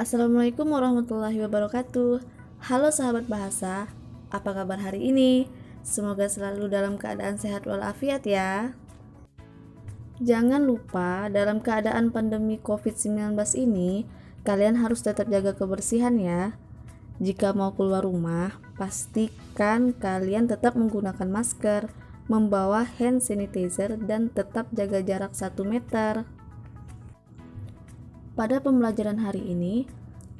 Assalamualaikum warahmatullahi wabarakatuh. Halo sahabat bahasa, apa kabar hari ini? Semoga selalu dalam keadaan sehat walafiat ya. Jangan lupa, dalam keadaan pandemi COVID-19 ini, kalian harus tetap jaga kebersihan ya. Jika mau keluar rumah, pastikan kalian tetap menggunakan masker, membawa hand sanitizer, dan tetap jaga jarak 1 meter. Pada pembelajaran hari ini,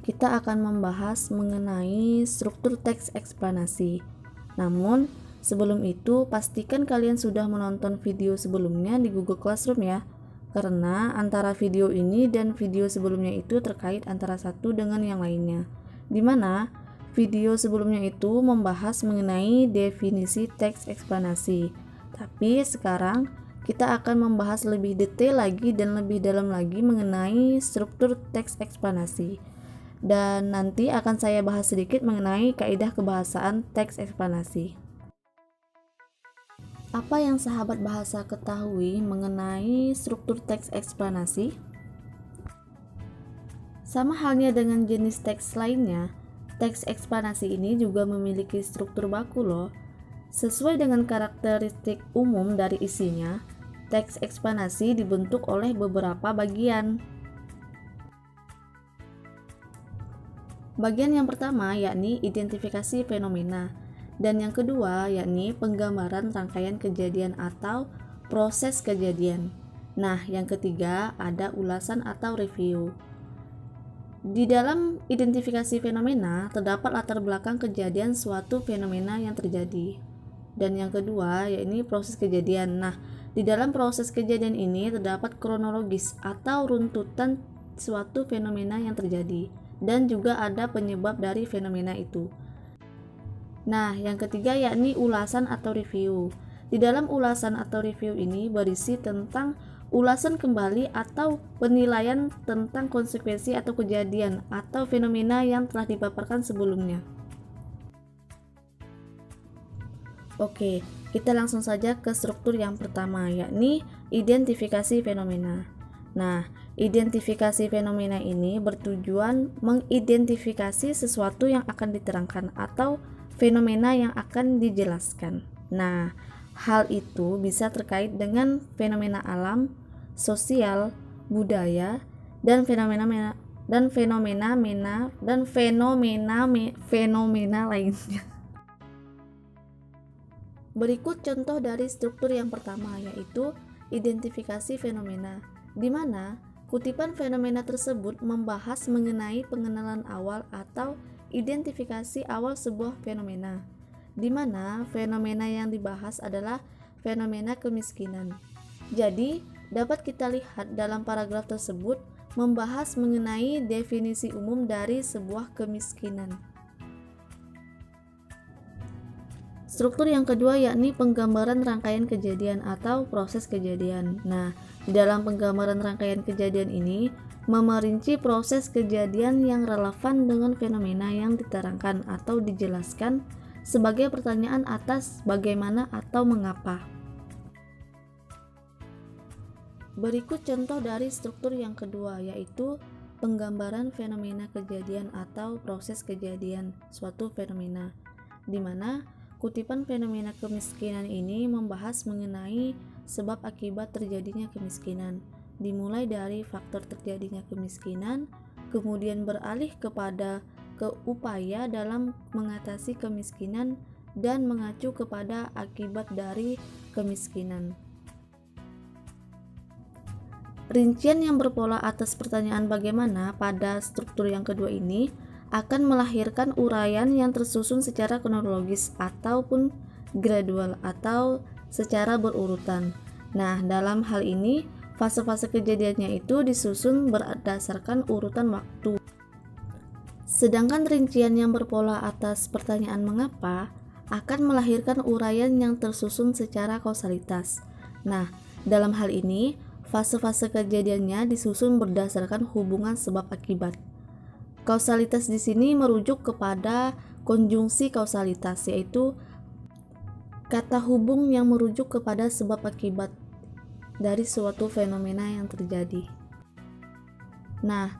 kita akan membahas mengenai struktur teks eksplanasi. Namun, sebelum itu, pastikan kalian sudah menonton video sebelumnya di Google Classroom ya, karena antara video ini dan video sebelumnya itu terkait antara satu dengan yang lainnya, di mana video sebelumnya itu membahas mengenai definisi teks eksplanasi. Tapi sekarang kita akan membahas lebih detail lagi dan lebih dalam lagi mengenai struktur teks eksplanasi. Dan nanti akan saya bahas sedikit mengenai kaidah kebahasaan teks eksplanasi. Apa yang sahabat bahasa ketahui mengenai struktur teks eksplanasi? Sama halnya dengan jenis teks lainnya, teks eksplanasi ini juga memiliki struktur baku loh. Sesuai dengan karakteristik umum dari isinya, teks eksplanasi dibentuk oleh beberapa bagian. Bagian yang pertama yakni identifikasi fenomena, dan yang kedua yakni penggambaran rangkaian kejadian atau proses kejadian. Nah, yang ketiga ada ulasan atau review. Di dalam identifikasi fenomena terdapat latar belakang kejadian suatu fenomena yang terjadi. Dan yang kedua yakni proses kejadian. Nah, di dalam proses kejadian ini terdapat kronologis atau runtutan suatu fenomena yang terjadi, dan juga ada penyebab dari fenomena itu. Nah, yang ketiga yakni ulasan atau review. Di dalam ulasan atau review ini berisi tentang ulasan kembali atau penilaian tentang konsekuensi atau kejadian atau fenomena yang telah dipaparkan sebelumnya. Oke, kita langsung saja ke struktur yang pertama, yakni identifikasi fenomena. Nah, identifikasi fenomena ini bertujuan mengidentifikasi sesuatu yang akan diterangkan atau fenomena yang akan dijelaskan. Nah, hal itu bisa terkait dengan fenomena alam, sosial, budaya, dan fenomena lainnya. Berikut contoh dari struktur yang pertama, yaitu identifikasi fenomena, di mana kutipan fenomena tersebut membahas mengenai pengenalan awal atau identifikasi awal sebuah fenomena, di mana fenomena yang dibahas adalah fenomena kemiskinan. Jadi, dapat kita lihat dalam paragraf tersebut membahas mengenai definisi umum dari sebuah kemiskinan. Struktur yang kedua yakni penggambaran rangkaian kejadian atau proses kejadian. Nah, di dalam penggambaran rangkaian kejadian ini memerinci proses kejadian yang relevan dengan fenomena yang diterangkan atau dijelaskan sebagai pertanyaan atas bagaimana atau mengapa. Berikut contoh dari struktur yang kedua, yaitu penggambaran fenomena kejadian atau proses kejadian suatu fenomena, di mana kutipan fenomena kemiskinan ini membahas mengenai sebab akibat terjadinya kemiskinan, dimulai dari faktor terjadinya kemiskinan, kemudian beralih kepada upaya dalam mengatasi kemiskinan, dan mengacu kepada akibat dari kemiskinan. Rincian yang berpola atas pertanyaan bagaimana pada struktur yang kedua ini akan melahirkan uraian yang tersusun secara kronologis ataupun gradual atau secara berurutan. Nah, dalam hal ini fase-fase kejadiannya itu disusun berdasarkan urutan waktu. Sedangkan rincian yang berpola atas pertanyaan mengapa akan melahirkan uraian yang tersusun secara kausalitas. Nah, dalam hal ini fase-fase kejadiannya disusun berdasarkan hubungan sebab akibat. Kausalitas di sini merujuk kepada konjungsi kausalitas, yaitu kata hubung yang merujuk kepada sebab akibat dari suatu fenomena yang terjadi. Nah,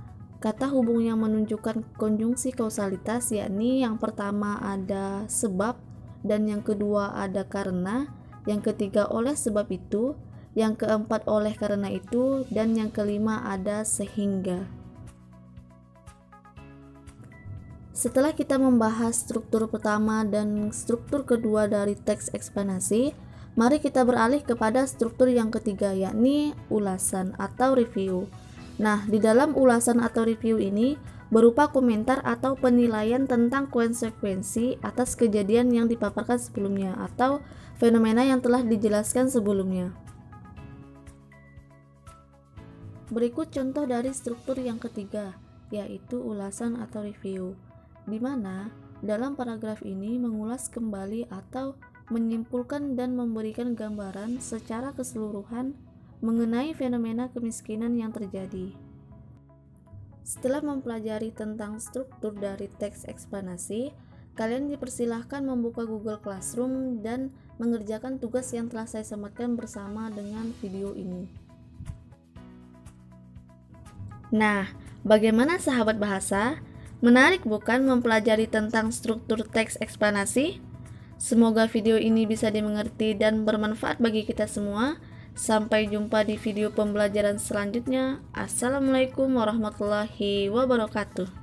kata hubung yang menunjukkan konjungsi kausalitas, yakni yang pertama ada sebab, dan yang kedua ada karena, yang ketiga oleh sebab itu, yang keempat oleh karena itu, dan yang kelima ada sehingga. Setelah kita membahas struktur pertama dan struktur kedua dari teks eksplanasi, mari kita beralih kepada struktur yang ketiga, yakni ulasan atau review. Nah, di dalam ulasan atau review ini berupa komentar atau penilaian tentang konsekuensi atas kejadian yang dipaparkan sebelumnya atau fenomena yang telah dijelaskan sebelumnya. Berikut contoh dari struktur yang ketiga, yaitu ulasan atau review, di mana dalam paragraf ini mengulas kembali atau menyimpulkan dan memberikan gambaran secara keseluruhan mengenai fenomena kemiskinan yang terjadi. Setelah mempelajari tentang struktur dari teks eksplanasi, kalian dipersilahkan membuka Google Classroom dan mengerjakan tugas yang telah saya sematkan bersama dengan video ini. Nah, bagaimana sahabat bahasa? Menarik bukan mempelajari tentang struktur teks eksplanasi? Semoga video ini bisa dimengerti dan bermanfaat bagi kita semua. Sampai jumpa di video pembelajaran selanjutnya. Assalamualaikum warahmatullahi wabarakatuh.